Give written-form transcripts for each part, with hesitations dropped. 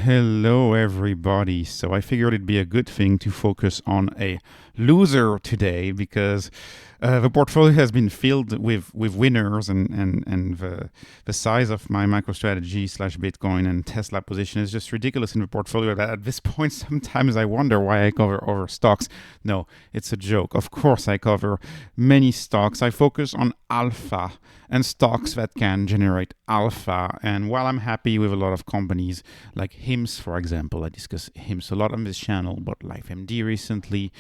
Hello, everybody. So I figured it'd be a good thing to focus on a loser today because the portfolio has been filled with winners, and the size of my MicroStrategy / Bitcoin and Tesla position is just ridiculous in the portfolio that at this point sometimes I wonder why I cover over stocks. No, it's a joke. Of course I cover many stocks. I focus on alpha and stocks that can generate alpha. And while I'm happy with a lot of companies like HIMS, for example, I discuss HIMS a lot on this channel, but LifeMD recently,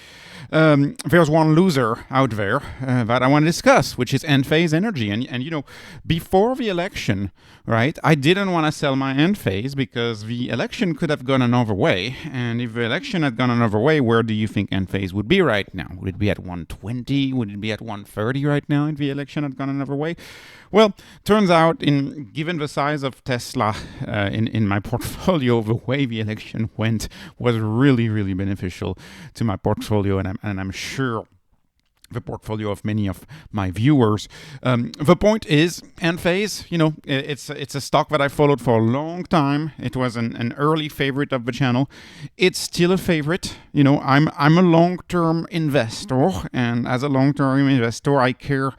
there's one loser out there that I want to discuss, which is Enphase Energy. And you know, before the election, right, I didn't want to sell my Enphase because the election could have gone another way. And if the election had gone another way, where do you think Enphase would be right now? Would it be at 120? Would it be at 130 right now if the election had gone another way? Well, turns out, given the size of Tesla in my portfolio, the way the election went was really, really beneficial to my portfolio, and I'm sure the portfolio of many of my viewers. The point is, Enphase, you know, it's a stock that I followed for a long time. It was an early favorite of the channel. It's still a favorite. You know, I'm a long-term investor, and as a long-term investor, I care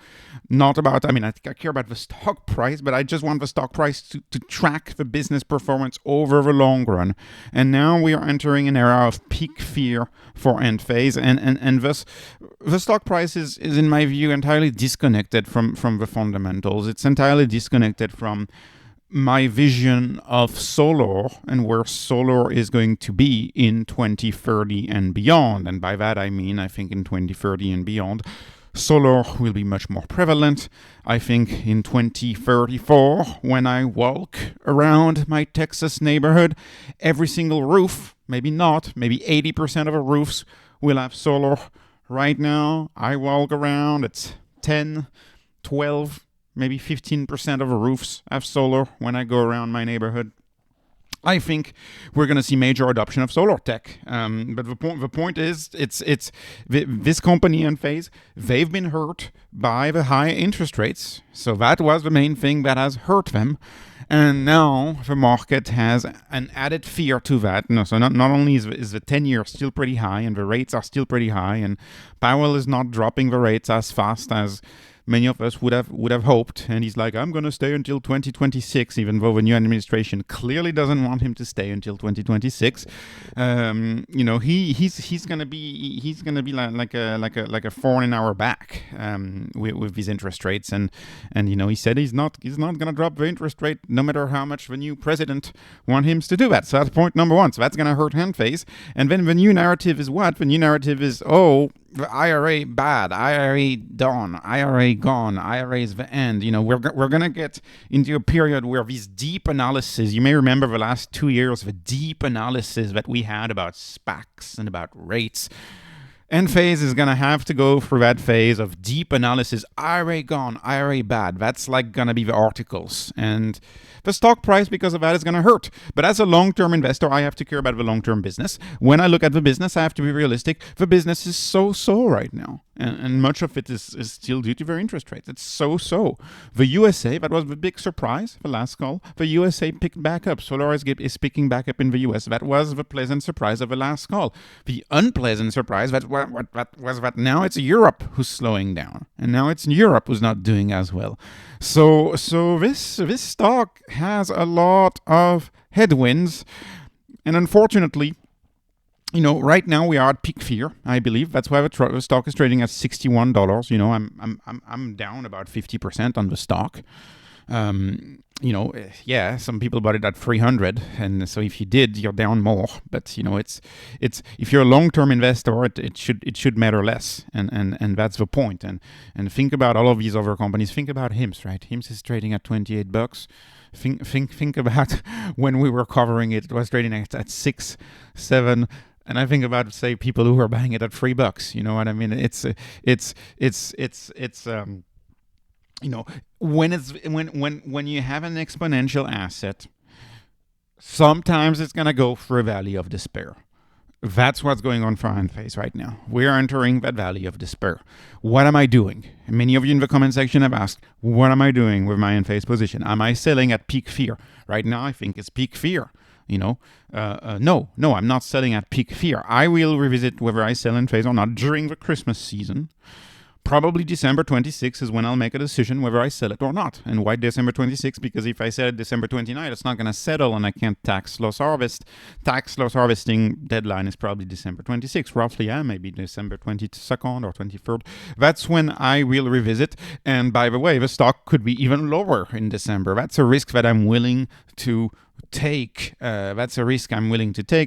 not about, I care about the stock price, but I just want the stock price to track the business performance over the long run. And now we are entering an era of peak fear for Enphase, and thus the stock price is in my view entirely disconnected from the fundamentals. It's entirely disconnected from my vision of solar and where solar is going to be in 2030 and beyond. And by that I mean, I think in 2030 and beyond, solar will be much more prevalent. I think in 2034, when I walk around my Texas neighborhood, every single roof, maybe not, maybe 80% of the roofs will have solar. Right now, I walk around, it's 10, 12, maybe 15% of the roofs have solar when I go around my neighborhood. I think we're going to see major adoption of solar tech. But the point is, this company Enphase, they've been hurt by the high interest rates. So that was the main thing that has hurt them. And now the market has an added fear to that. No, so not only is the 10-year still pretty high and the rates are still pretty high, and Powell is not dropping the rates as fast as many of us would have hoped, and he's like, I'm going to stay until 2026, even though the new administration clearly doesn't want him to stay until 2026. You know, he's going to be like a thorn in our back with these interest rates, and you know, he said he's not going to drop the interest rate no matter how much the new president wants him to do that. So that's point number one. So that's going to hurt Enphase. And then the new narrative is what? The new narrative is, oh, the IRA bad, IRA done, IRA gone, IRA is the end. You know, we're going to get into a period where these deep analysis, you may remember the last 2 years, the deep analysis that we had about SPACs and about rates. Enphase is going to have to go through that phase of deep analysis. IRA gone, IRA bad. That's like going to be the articles. And the stock price, because of that, is going to hurt. But as a long-term investor, I have to care about the long-term business. When I look at the business, I have to be realistic. The business is so right now. And much of it is still due to their interest rates. It's so. The USA, that was the big surprise, the last call. The USA picked back up. Solar is picking back up in the US. That was the pleasant surprise of the last call. The unpleasant surprise that was that now it's Europe who's slowing down. And now it's Europe who's not doing as well. So this stock has a lot of headwinds. And unfortunately, you know, right now we are at peak fear, I believe. That's why the stock is trading at $61. You know, I'm down about 50% on the stock. You know, yeah, some people bought it at 300, and so if you did, you're down more. But you know, it's if you're a long-term investor, it should matter less, and that's the point. And think about all of these other companies. Think about HIMS, right? HIMS is trading at $28. Think about when we were covering it. It was trading at 6, 7. And I think about, say, people who are buying it at $3. You know what I mean? It's you know, when you have an exponential asset, sometimes it's gonna go through a valley of despair. That's what's going on for Enphase right now. We are entering that valley of despair. What am I doing? Many of you in the comment section have asked, what am I doing with my Enphase position? Am I selling at peak fear? Right now, I think it's peak fear. No, I'm not selling at peak fear. I will revisit whether I sell Enphase or not during the Christmas season. Probably December 26th is when I'll make a decision whether I sell it or not. And why December 26th? Because if I sell it December 29th, it's not going to settle and I can't tax loss harvest. Tax loss harvesting deadline is probably December 26th, roughly, maybe December 22nd or 23rd. That's when I will revisit. And by the way, the stock could be even lower in December. That's a risk that I'm willing to take.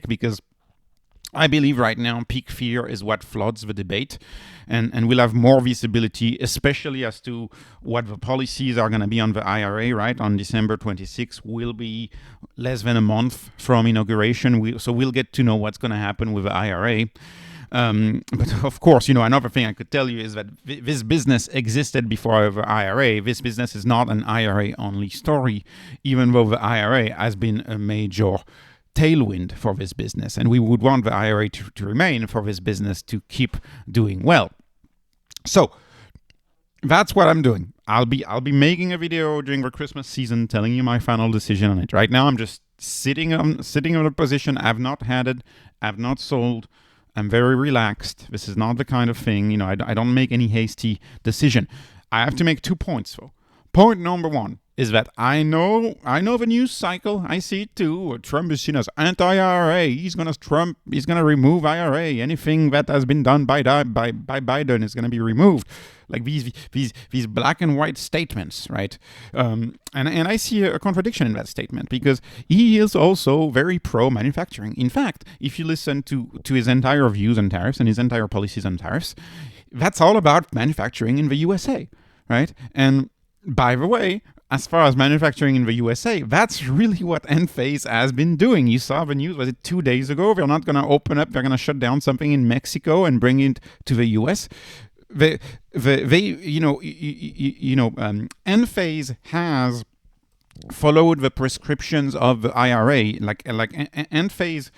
Because I believe right now peak fear is what floods the debate, and we'll have more visibility, especially as to what the policies are going to be on the IRA, right? On December 26th will be less than a month from inauguration, so we'll get to know what's going to happen with the IRA. But of course, another thing I could tell you is that this business existed before the IRA. This business is not an IRA-only story, even though the IRA has been a major tailwind for this business, and we would want the IRA to remain for this business to keep doing well. So that's what I'm doing. I'll be making a video during the Christmas season telling you my final decision on it. Right now I'm just sitting on a position. I've not had it, I've not sold. I'm very relaxed. This is not the kind of thing, I don't make any hasty decision. I have to make 2 points though. Point number one is that I know the news cycle. I see it too. Trump is seen as anti-IRA. He's gonna remove IRA. Anything that has been done by Biden is gonna be removed. Like these black and white statements, right? And I see a contradiction in that statement, because he is also very pro-manufacturing. In fact, if you listen to his entire views on tariffs and his entire policies on tariffs, that's all about manufacturing in the USA, right? And by the way, as far as manufacturing in the USA, that's really what Enphase has been doing. You saw the news, was it 2 days ago? They're not going to open up, they're going to shut down something in Mexico and bring it to the US. Enphase has followed the prescriptions of the IRA. Like Enphase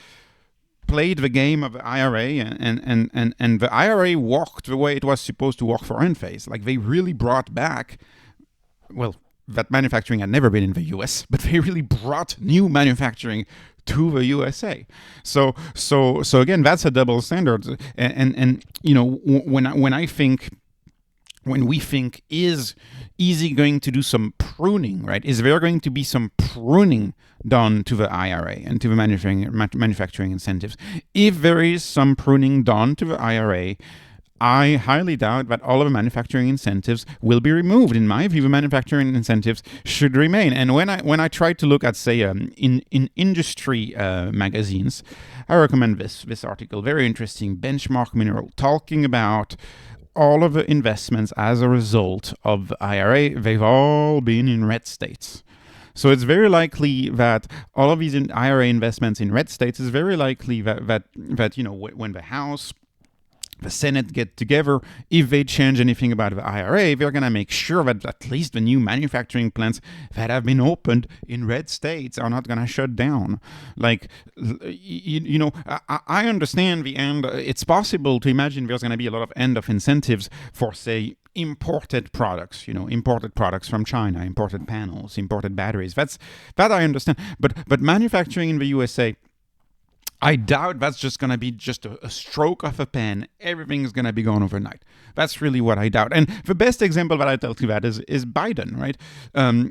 played the game of the IRA, and the IRA worked the way it was supposed to work for Enphase. Like they really brought back, that manufacturing had never been in the US, but they really brought new manufacturing to the USA. So again, that's a double standard. And when we think, is Easy going to do some pruning, right? Is there going to be some pruning done to the IRA and to the manufacturing incentives? If there is some pruning done to the IRA, I highly doubt that all of the manufacturing incentives will be removed. In my view, the manufacturing incentives should remain. And when I try to look at, say, in industry magazines, I recommend this article. Very interesting. Benchmark Mineral, talking about all of the investments as a result of the IRA. They've all been in red states. So it's very likely that all of these IRA investments in red states is very likely that when the House, the Senate get together, if they change anything about the IRA, they're going to make sure that at least the new manufacturing plants that have been opened in red states are not going to shut down. Like, I understand the end. It's possible to imagine there's going to be a lot of end of incentives for, say, imported products, imported products from China, imported panels, imported batteries. That I understand. But manufacturing in the USA, I doubt that's just going to be just a stroke of a pen. Everything's going to be gone overnight. That's really what I doubt. And the best example that I tell you that is Biden, right?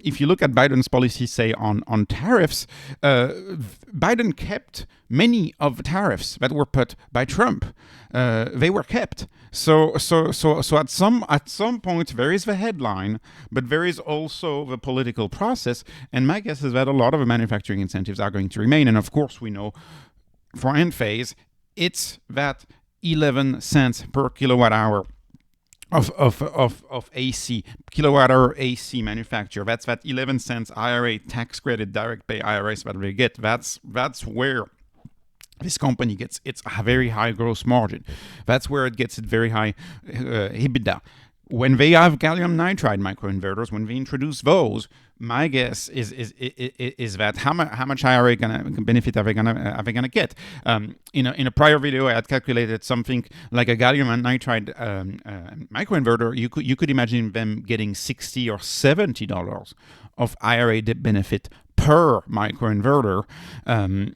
If you look at Biden's policies, say, on tariffs, Biden kept many of the tariffs that were put by Trump. They were kept. So at some point there is the headline, but there is also the political process. And my guess is that a lot of the manufacturing incentives are going to remain. And of course, we know for Enphase, it's that 11 cents per kilowatt hour of AC, kilowatt hour AC manufacture. That's that 11 cents IRA tax credit, direct pay IRAs that they get. That's where this company gets its very high gross margin. That's where it gets its very high EBITDA. When they have gallium nitride microinverters, when they introduce those, my guess is that how much IRA benefit are they gonna get? In a prior video, I had calculated something like a gallium nitride microinverter. You could imagine them getting $60 or $70 of IRA benefit per microinverter.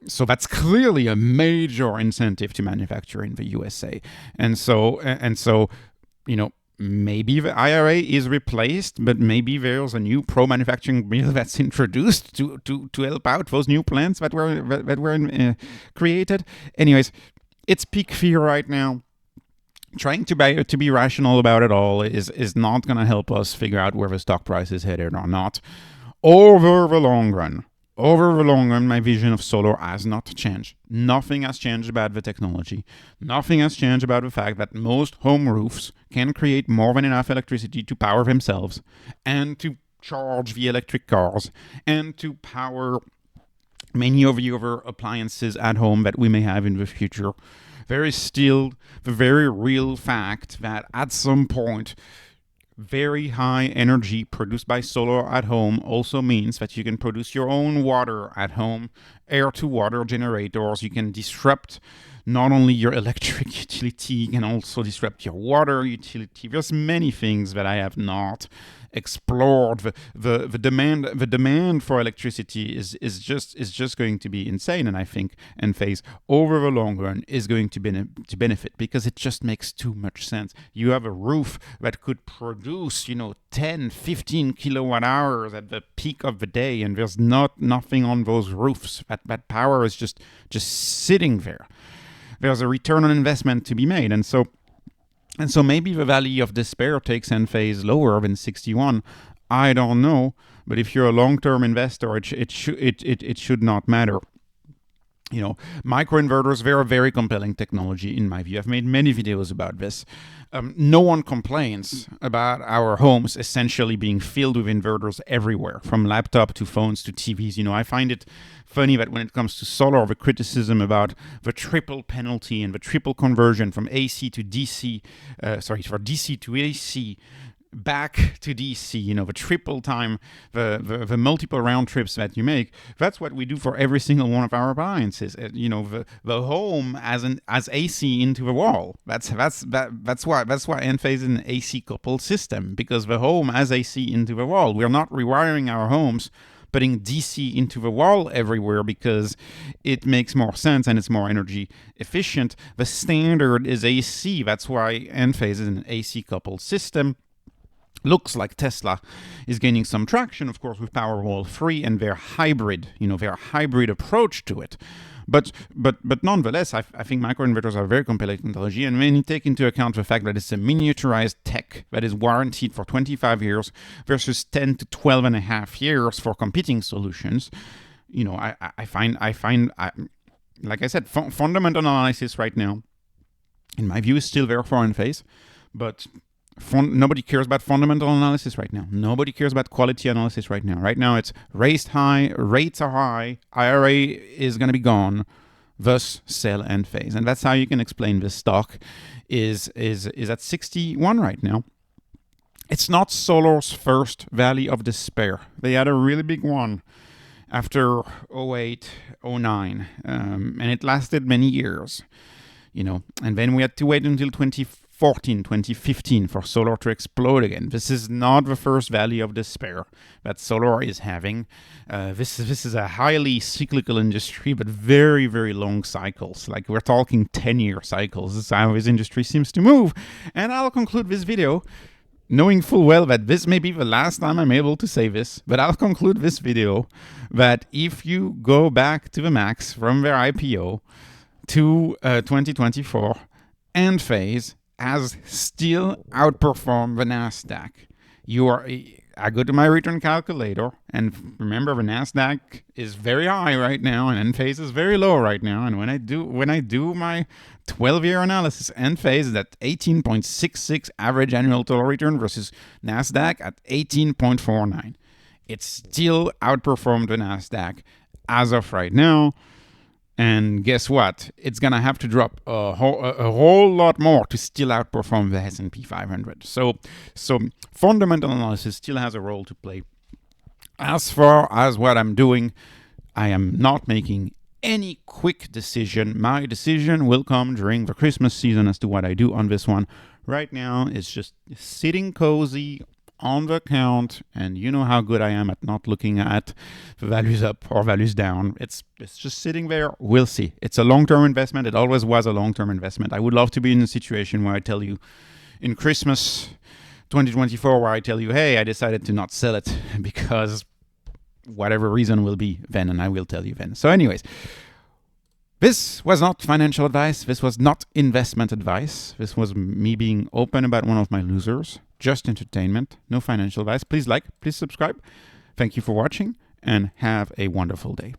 So that's clearly a major incentive to manufacture in the USA. And so, maybe the IRA is replaced, but maybe there's a new pro-manufacturing bill that's introduced to help out those new plants that were created. Anyways, it's peak fear right now. Trying to be rational about it all is not going to help us figure out where the stock price is headed or not. Over the long run, my vision of solar has not changed. Nothing has changed about the technology. Nothing has changed about the fact that most home roofs can create more than enough electricity to power themselves and to charge the electric cars and to power many of the other appliances at home that we may have in the future. There is still the very real fact that at some point, very high energy produced by solar at home also means that you can produce your own water at home, air-to-water generators. You can disrupt not only your electric utility, you can also disrupt your water utility. There's many things that I have not explored. The demand for electricity is just going to be insane, and I think Enphase over the long run is going to benefit because it just makes too much sense. You have a roof that could produce 10, 15 kilowatt hours at the peak of the day, and there's nothing on those roofs. That power is just sitting there. There's a return on investment to be made, and so maybe the valley of despair takes Enphase lower than 61. I don't know, but if you're a long-term investor, it should not matter. Microinverters, they're a very compelling technology in my view. I've made many videos about this. No one complains about our homes essentially being filled with inverters everywhere, from laptop to phones to TVs. I find it funny that when it comes to solar, the criticism about the triple penalty and the triple conversion from AC to DC, for DC to AC, back to DC, the triple time, the multiple round trips that you make. That's what we do for every single one of our appliances. The home as AC into the wall. That's why Enphase is an AC coupled system, because the home has AC into the wall. We're not rewiring our homes, putting DC into the wall everywhere because it makes more sense and it's more energy efficient. The standard is AC. That's why Enphase is an AC coupled system. Looks like Tesla is gaining some traction, of course, with Powerwall 3 and their hybrid approach to it. But nonetheless, I think microinverters are a very compelling technology, and when you take into account the fact that it's a miniaturized tech that is warranted for 25 years versus 10 to 12 and a half years for competing solutions, I find, like I said, fundamental analysis right now, in my view, is still there for Enphase, but nobody cares about fundamental analysis right now. Nobody cares about quality analysis right now. Right now, it's raised high, rates are high, IRA is going to be gone, thus sell Enphase. And that's how you can explain this stock is at 61 right now. It's not solar's first valley of despair. They had a really big one after 08, 09, and it lasted many years. And then we had to wait until 2015 for solar to explode again. This is not the first valley of despair that solar is having. This is a highly cyclical industry, but very, very long cycles. Like we're talking 10-year cycles. This is how this industry seems to move. And I'll conclude this video knowing full well that this may be the last time I'm able to say this, but I'll conclude this video that if you go back to the max from their IPO to 2024, Enphase has still outperformed the Nasdaq. I go to my return calculator, and remember the Nasdaq is very high right now, and Enphase is very low right now. And when I do my 12-year analysis, Enphase is at 18.66 average annual total return versus Nasdaq at 18.49. It's still outperformed the Nasdaq as of right now. And guess what? It's going to have to drop a whole lot more to still outperform the S&P 500. So fundamental analysis still has a role to play. As far as what I'm doing, I am not making any quick decision. My decision will come during the Christmas season as to what I do on this one. Right now, it's just sitting cozy on the account, and you know how good I am at not looking at the values up or values down. It's just sitting there. We'll see. It's a long-term investment. It always was a long-term investment. I would love to be in a situation where I tell you in Christmas 2024, where I tell you, hey, I decided to not sell it because whatever reason will be then, and I will tell you then. So anyways, this was not financial advice. This was not investment advice. This was me being open about one of my losers. Just entertainment, no financial advice. Please like, please subscribe. Thank you for watching, and have a wonderful day.